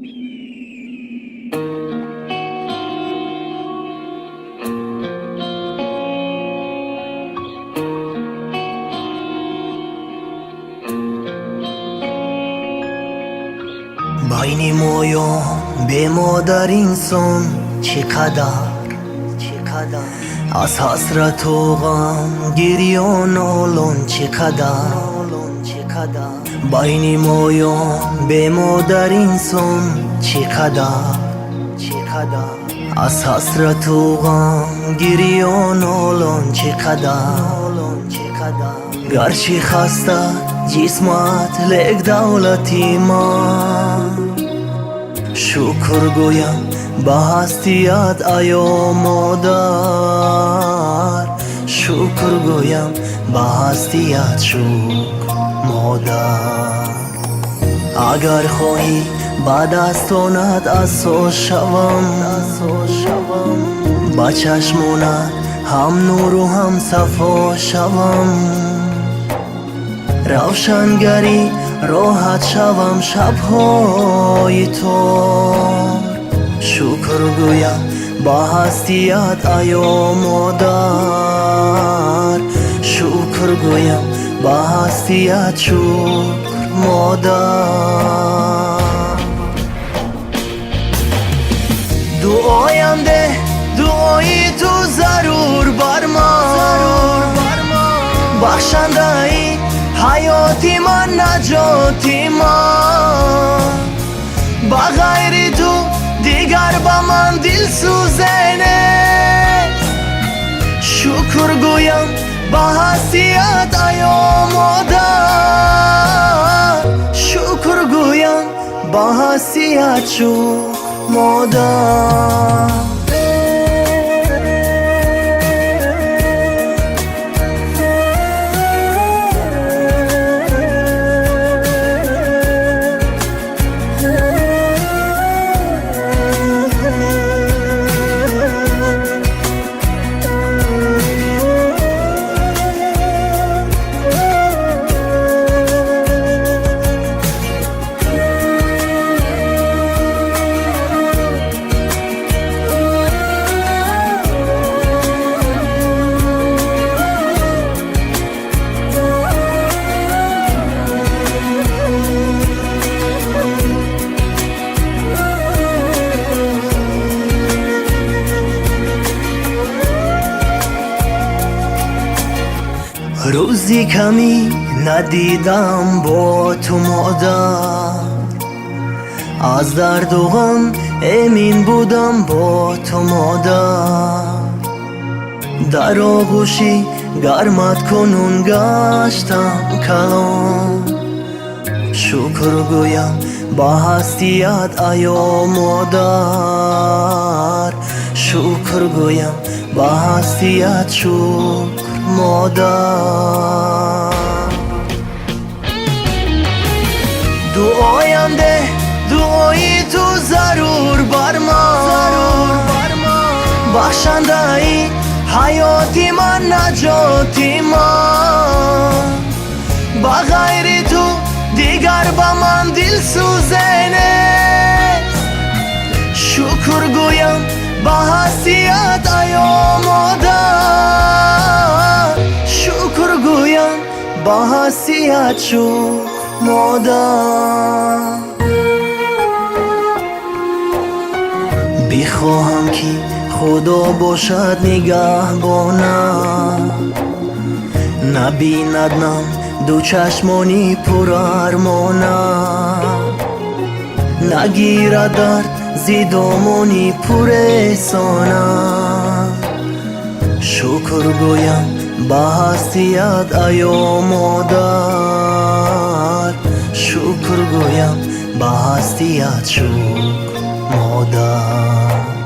بین مویوم به مادر انسان چقدر از حسرت و غم گریان آلان چقدر بین مویوم به مادر انسان چقدر از حسرت و غم گریان آلان چقدر گرچه خسته جسمت لک دولتی من شکر گویم به هستیت ایا مادر شکر گویم به هستیت شکر مادر اگر خواهی به دستانت اساس شوم با چشمانت هم نور و هم صفا شوم روشنگری راحت شوم شبهای تو شکر گویم با هستیت ایا مادر شکر گویم با هستیت شکر مادر دعایم ده دعای تو ضرور بر من بخشنده ای حیاتی من نجاتی من با غیر تو دیگر با من دل سوزنه شکر گویم با هستیت ایا مادر شکر گویم با هستیت شکر مادر روزی کمی ندیدم با تو مادر از درد و غم امین بودم با تو مادر در آغوشی گرمت کنون گشتم کلام شکر گویم با هستیت ایا مادر شکر گویم با هستیت شکر مادر دعایم ده دعای تو ضرور بر من بخشنده ای حیاتی من نجاتی من با غیر تو دیگر با من دل سوزنه شکر گویم با هستیت ایا مادر شکر گویم با هستیت شکر مادر بخواهم که خدا باشد نگهبانم نبیندم دو چشمانی پر ارمانم نگیرد درد زی دامانی پر احسانم شکر گویم با هستیت ایا مادر شکر گویم با هستیت شکر مادر